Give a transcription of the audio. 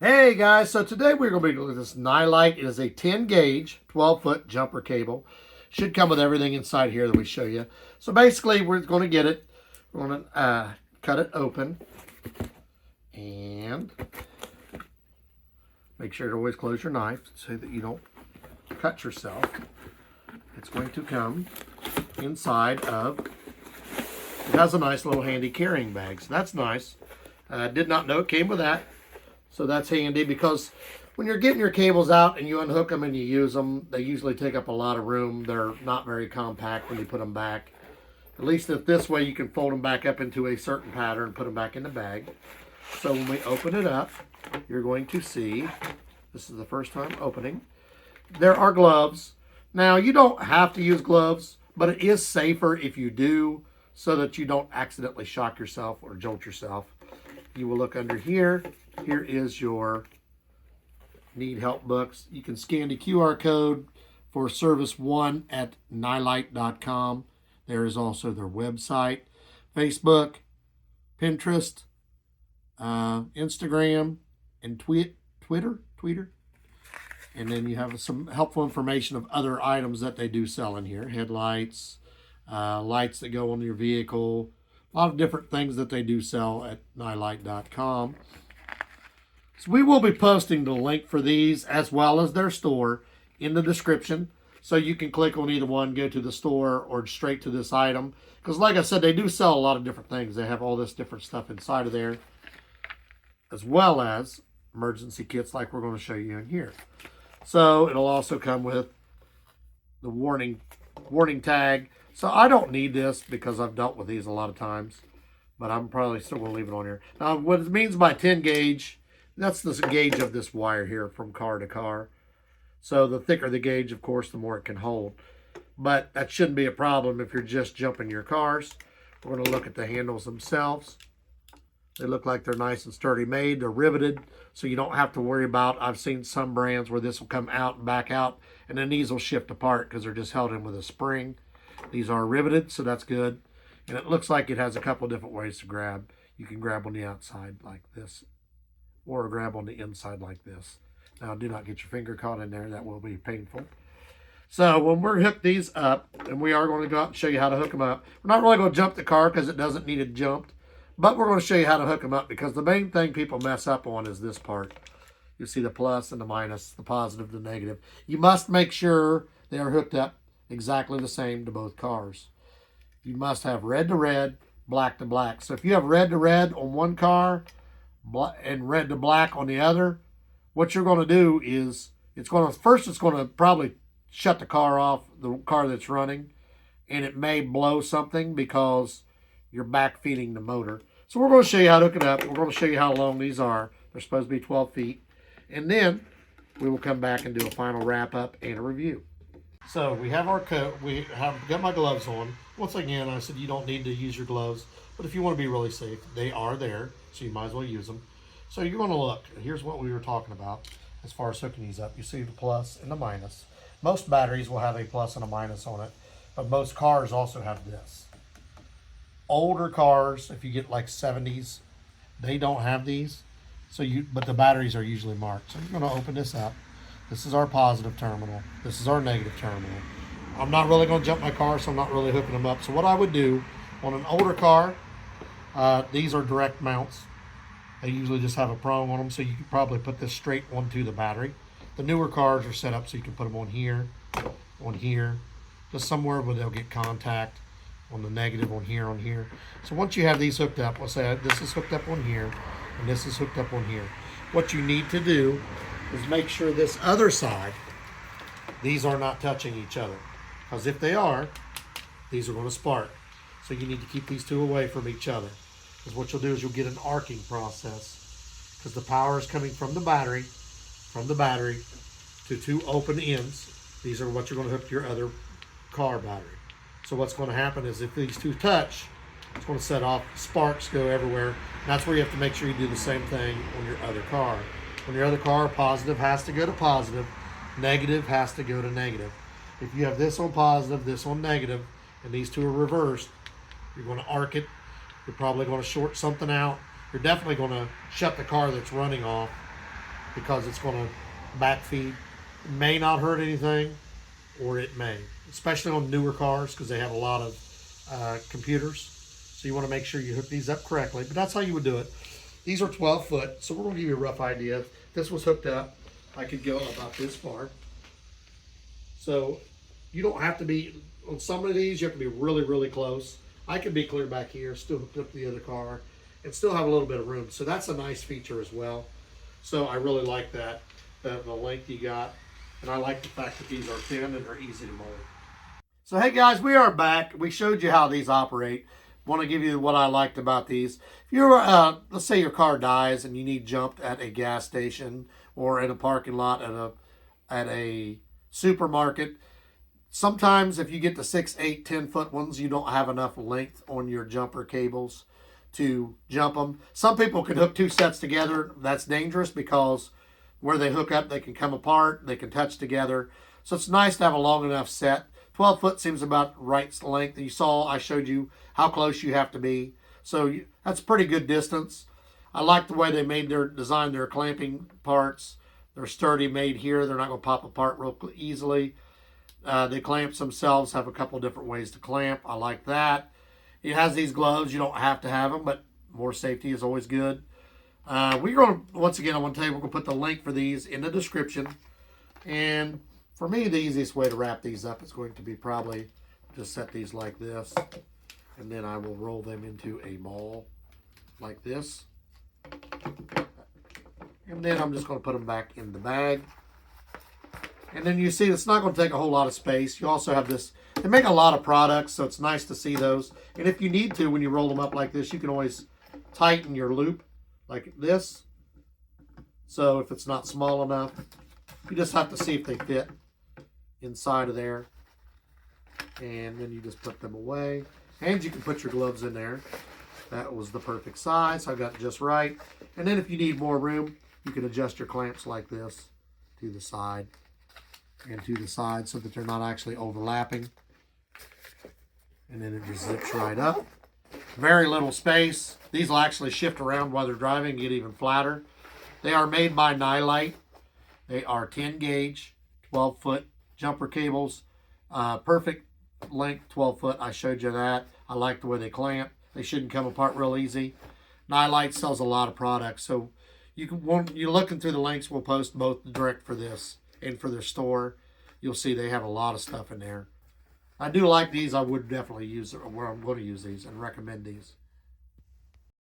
Hey guys, so today we're going to be looking at this Nilight. It is a 10 gauge, 12-foot jumper cable. Should come with everything inside here that we show you. So basically we're going to get it, we're going to cut it open and make sure to always close your knife so that you don't cut yourself. It's going to come inside of, it has a nice little handy carrying bag, so that's nice. I did not know it came with that. So that's handy because when you're getting your cables out and you unhook them and you use them, they usually take up a lot of room. They're not very compact when you put them back. At least if this way you can fold them back up into a certain pattern and put them back in the bag. So when we open it up, you're going to see, this is the first time opening, there are gloves. Now you don't have to use gloves, but it is safer if you do so that you don't accidentally shock yourself or jolt yourself. You will look under here. Here is your need help books. You can scan the QR code for service 1 at nilight.com. There is also their website, Facebook, Pinterest, Instagram, and Twitter. And then you have some helpful information of other items that they do sell in here. Headlights, lights that go on your vehicle, a lot of different things that they do sell at nilight.com. So we will be posting the link for these as well as their store in the description. So you can click on either one, go to the store or straight to this item. Because like I said, they do sell a lot of different things. They have all this different stuff inside of there. As well as emergency kits like we're going to show you in here. So it'll also come with the warning tag. So I don't need this because I've dealt with these a lot of times. But I'm probably still going to leave it on here. Now what it means by 10 gauge, that's the gauge of this wire here from car to car. So the thicker the gauge, of course, the more it can hold. But that shouldn't be a problem if you're just jumping your cars. We're going to look at the handles themselves. They look like they're nice and sturdy made. They're riveted, so you don't have to worry about, I've seen some brands where this will come out and back out, and then these will shift apart because they're just held in with a spring. These are riveted, so that's good. And it looks like it has a couple different ways to grab. You can grab on the outside like this, or grab on the inside like this. Now, do not get your finger caught in there. That will be painful. So when we're hooked these up, and we are going to go out and show you how to hook them up. We're not really going to jump the car because it doesn't need it jumped. But we're going to show you how to hook them up because the main thing people mess up on is this part. You see the plus and the minus, the positive, the negative. You must make sure they are hooked up exactly the same to both cars. You must have red to red, black to black. So if you have red to red on one car and red to black on the other, what you're going to do is it's going to probably shut the car off, the car that's running, and it may blow something because you're back feeding the motor. So we're going to show you how to hook it up. We're going to show you how long these are. They're supposed to be 12 feet. And then we will come back and do a final wrap up and a review. So we have our coat. We have got my gloves on. Once again, I said you don't need to use your gloves, but if you want to be really safe, they are there, so you might as well use them. So you're going to look. Here's what we were talking about as far as hooking these up. You see the plus and the minus. Most batteries will have a plus and a minus on it, but most cars also have this. Older cars, if you get like 70s, they don't have these. But the batteries are usually marked. So you're going to open this up. This is our positive terminal. This is our negative terminal. I'm not really going to jump my car, so I'm not really hooking them up. So what I would do on an older car, these are direct mounts. They usually just have a prong on them, so you could probably put this straight onto the battery. The newer cars are set up so you can put them on here, just somewhere where they'll get contact. On the negative, on here. So once you have these hooked up, let's say this is hooked up on here, and this is hooked up on here. What you need to do is make sure this other side, these are not touching each other. Because if they are, these are going to spark. So you need to keep these two away from each other. Because what you'll do is you'll get an arcing process. Because the power is coming from the battery to two open ends. These are what you're going to hook to your other car battery. So what's going to happen is if these two touch, it's going to set off, sparks go everywhere. And that's where you have to make sure you do the same thing on your other car. On your other car, positive has to go to positive, negative has to go to negative. If you have this on positive, this on negative, and these two are reversed, you're going to arc it. You're probably going to short something out. You're definitely going to shut the car that's running off because it's going to backfeed. It may not hurt anything, or it may, especially on newer cars because they have a lot of computers. So you want to make sure you hook these up correctly, but that's how you would do it. These are 12 foot, so we're going to give you a rough idea. If this was hooked up, I could go about this far. So you don't have to be, on some of these, you have to be really, really close. I could be clear back here, still hooked up to the other car, and still have a little bit of room. So that's a nice feature as well. So I really like that, the length you got. And I like the fact that these are thin and they're easy to mold. So hey guys, we are back. We showed you how these operate. Want to give you what I liked about these. If you're, let's say your car dies and you need jumped at a gas station or in a parking lot at a supermarket. Sometimes if you get the 6, 8, 10-foot ones, you don't have enough length on your jumper cables to jump them. Some people can hook 2 sets together. That's dangerous because where they hook up, they can come apart, they can touch together. So it's nice to have a long enough set. 12 foot seems about right length. You saw, I showed you how close you have to be. So that's pretty good distance. I like the way they designed their clamping parts. They're sturdy, made here. They're not going to pop apart real easily. The clamps themselves have a couple different ways to clamp. I like that. It has these gloves. You don't have to have them, but more safety is always good. We're going to, once again, I want to tell you, we're going to put the link for these in the description. And for me, the easiest way to wrap these up is going to be probably just set these like this. And then I will roll them into a ball like this. And then I'm just going to put them back in the bag. And then you see it's not going to take a whole lot of space. You also have this, they make a lot of products, so it's nice to see those. And if you need to, when you roll them up like this, you can always tighten your loop like this. So if it's not small enough, you just have to see if they fit inside of there. And then you just put them away. And you can put your gloves in there. That was the perfect size. I got it just right. And then if you need more room, you can adjust your clamps like this to the side and to the side so that they're not actually overlapping. And then it just zips right up. Very little space. These will actually shift around while they're driving and get even flatter. They are made by Nilight. They are 10 gauge, 12 foot jumper cables. Perfect length, 12 foot. I showed you that. I like the way they clamp. They shouldn't come apart real easy. Nilight sells a lot of products. So you're looking through the links we'll post both direct for this and for their store. You'll see they have a lot of stuff in there. I do like these. I would definitely use where I'm going to use these and recommend these.